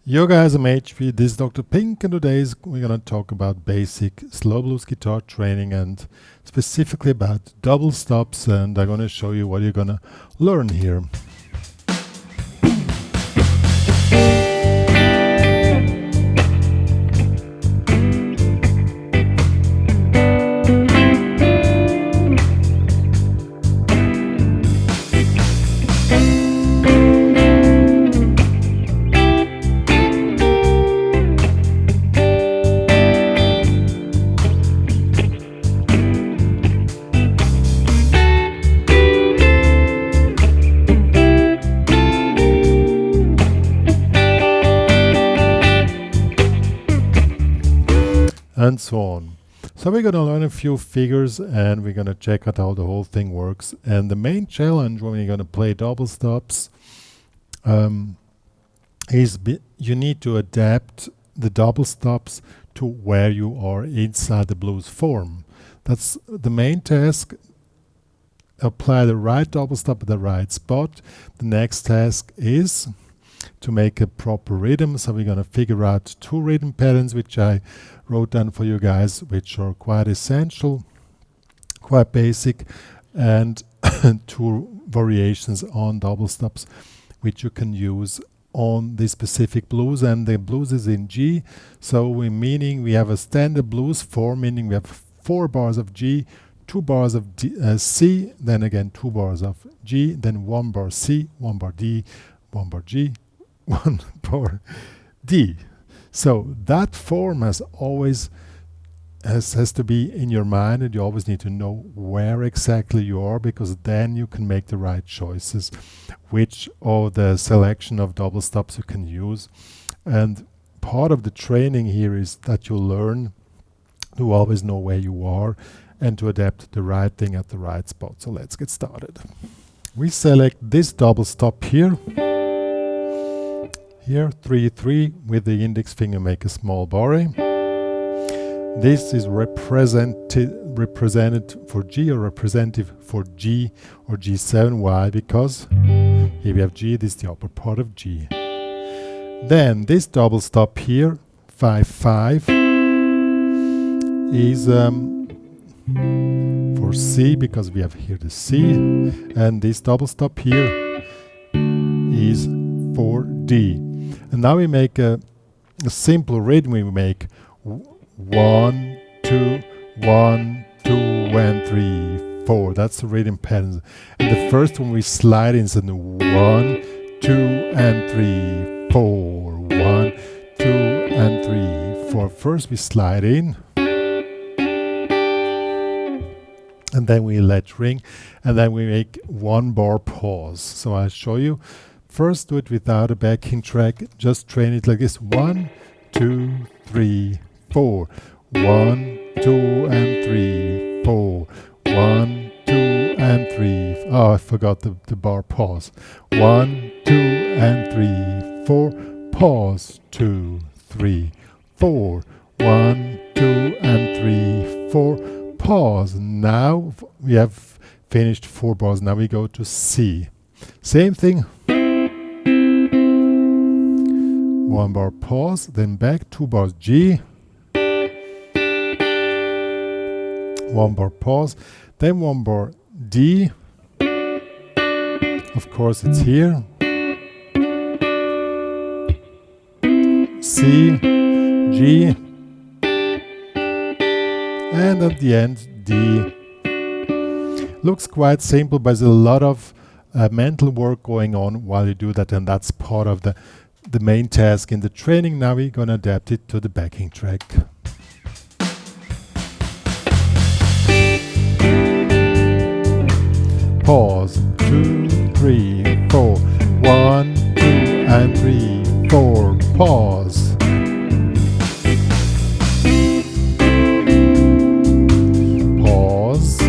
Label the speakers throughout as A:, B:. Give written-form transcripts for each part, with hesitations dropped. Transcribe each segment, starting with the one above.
A: Yo guys, I'm HP, this is Dr. Pink, and today we're gonna talk about basic slow blues guitar training and specifically about double stops, and I'm gonna show you what you're gonna learn here. And so on. So we're going to learn a few figures and we're going to check out how the whole thing works. And the main challenge when you're going to play double stops is you need to adapt the double stops to where you are inside the blues form. That's the main task. Apply the right double stop at the right spot. The next task is to make a proper rhythm. So we're going to figure out two rhythm patterns which I wrote down for you guys, which are quite essential, quite basic, and two variations on double stops which you can use on this specific blues. And the blues is in G, so meaning we have a standard blues form, meaning we have 4 bars of G, 2 bars of C, then again 2 bars of G, then 1 bar C, 1 bar D, 1 bar G, 1 bar D. So that form has to be in your mind, and you always need to know where exactly you are, because then you can make the right choices, which are the selection of double stops you can use. And part of the training here is that you learn to always know where you are and to adapt the right thing at the right spot. So let's get started. We select this double stop here. Here, 3-3, with the index finger make a small barre. This is represented for G or representative for G or G7. Why? Because here we have G, this is the upper part of G. Then this double stop here, 5-5, is for C, because we have here the C, and this double stop here is for D. And now we make a simple rhythm. We make 1, 2, 1, 2, and 3, 4. That's the rhythm pattern. And the first one we slide in is 1, 2, and 3, 4. 1, 2, and 3, 4. First we slide in, and then we let ring, and then we make 1 bar pause. So I'll show you. First, do it without a backing track. Just train it like this. 1, 2, 3, 4. 1, 2, and 3, 4. 1, 2, and 3. Oh, I forgot the bar pause. 1, 2, and 3, 4. Pause. 2, 3, 4. 1, 2, and 3, 4. Pause. Now we have finished 4 bars. Now we go to C. Same thing. 1 bar pause, then back, 2 bars G, 1 bar pause, then 1 bar D, of course it's here, C, G, and at the end D. Looks quite simple, but there's a lot of mental work going on while you do that, and that's part of the main task in the training. Now we're going to adapt it to the backing track. Pause. 2, 3, 4. 1, 2, and 3, 4. Pause. Pause.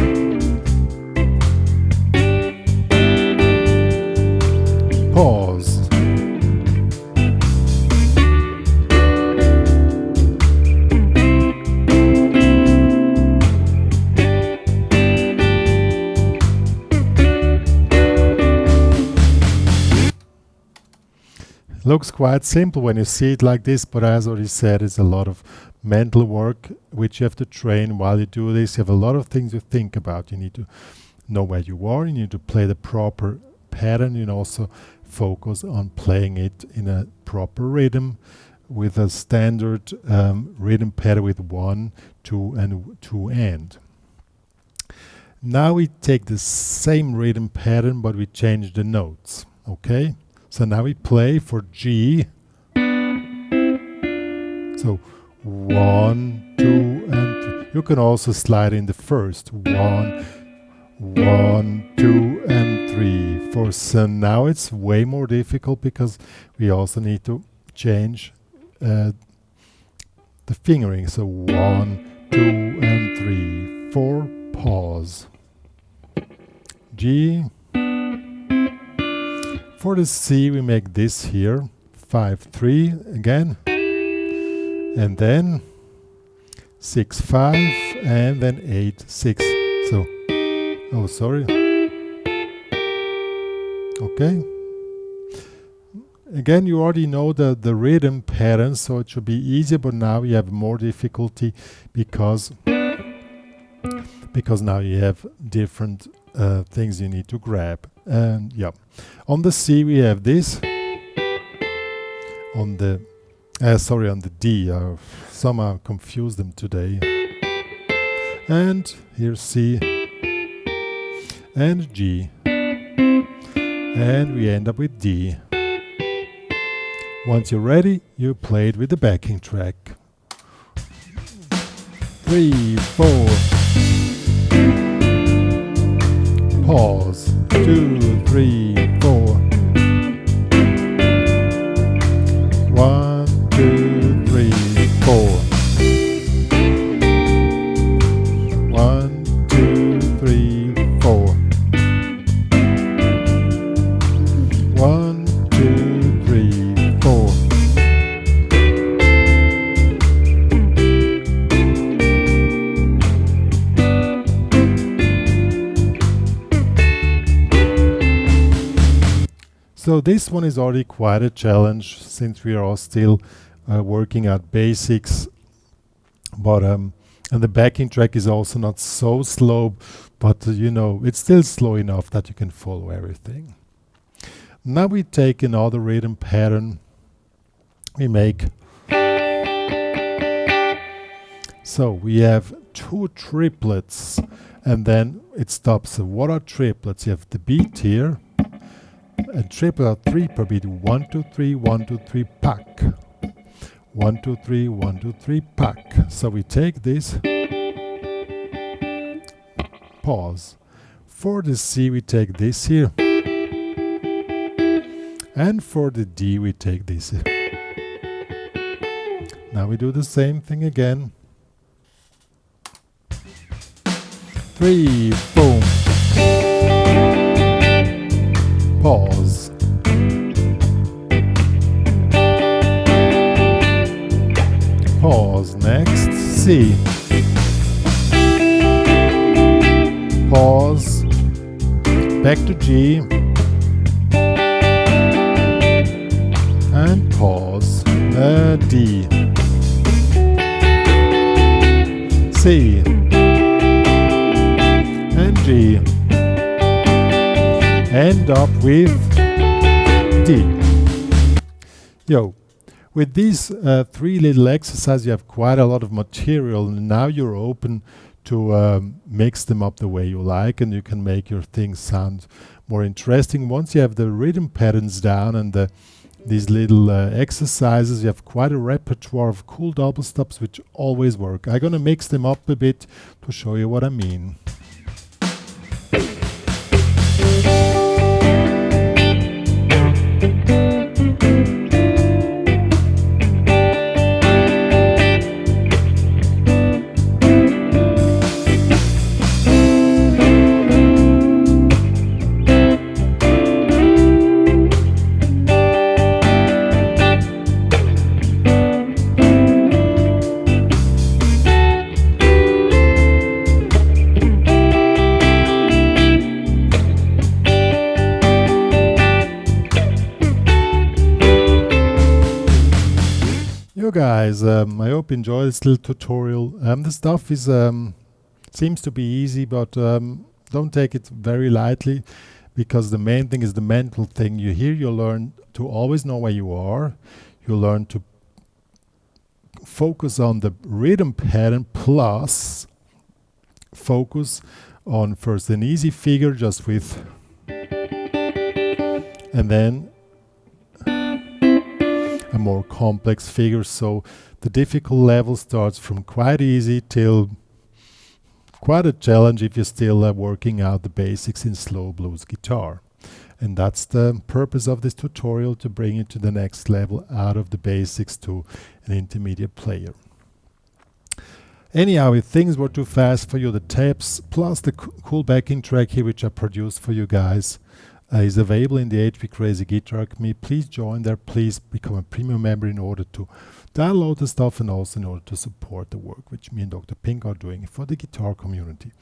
A: Pause. Looks quite simple when you see it like this, but as already said, it's a lot of mental work which you have to train while you do this. You have a lot of things to think about. You need to know where you are, you need to play the proper pattern, and also focus on playing it in a proper rhythm with a standard rhythm pattern with 1, 2 and 2 and. Now we take the same rhythm pattern but we change the notes. Okay, so now we play for G. So 1, 2 and 3. You can also slide in the first 1, 1, 2 and 3. For so now it's way more difficult because we also need to change the fingering. So 1, 2 and 3. 4, pause. G. For the C we make this here, 5, 3 again, and then 6, 5, and then 8, 6. So, oh sorry. Okay. Again, you already know the rhythm pattern, so it should be easier, but now you have more difficulty because now you have different things you need to grab. And yeah, on the C we have this. On the on the D, I somehow confused them today. And here's C and G, and we end up with D. Once you're ready, you play it with the backing track. 3, 4. Pause. 2, 3, 4. 1, 2, 3, 4. 1, 2, 3, 4. 1, 2, 3, 4. So this one is already quite a challenge since we are all still working at basics, but and the backing track is also not so slow, but you know, it's still slow enough that you can follow everything. Now we take another rhythm pattern. We make, so we have 2 triplets and then it stops. So what are triplets? You have the beat here. A triplet are 3 per beat. 1, 2, 3, 1, 2, 3, pack. 1, 2, 3, 1, 2, 3, pack. So we take this, pause. For the C we take this here, and for the D we take this here. Now we do the same thing again. 3, boom. Pause. Pause. Next, C. Pause. Back to G. And pause. D. C. And G. End up with D. Yo, with these 3 little exercises you have quite a lot of material, and now you're open to mix them up the way you like, and you can make your things sound more interesting. Once you have the rhythm patterns down and these little exercises, you have quite a repertoire of cool double stops which always work. I'm gonna mix them up a bit to show you what I mean. guys, I hope you enjoyed this little tutorial. The stuff is seems to be easy, but don't take it very lightly, because the main thing is the mental thing. You learn to always know where you are. You learn to focus on the rhythm pattern, plus focus on first an easy figure just with, and then a more complex figure. So the difficult level starts from quite easy till quite a challenge if you're still working out the basics in slow blues guitar. And that's the purpose of this tutorial, to bring you to the next level out of the basics to an intermediate player. Anyhow, if things were too fast for you, the tabs plus the cool backing track here, which I produced for you guys, is available in the HPCrazy Guitar Community. Please join there. Please become a premium member in order to download the stuff, and also in order to support the work which me and Dr. Pink are doing for the guitar community.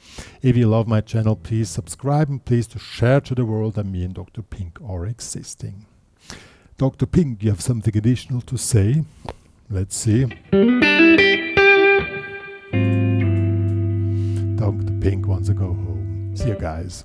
A: If you love my channel, please subscribe, and please to share to the world that me and Dr. Pink are existing. Dr. Pink, you have something additional to say? Let's see. Dr. Pink wants to go home. See you guys.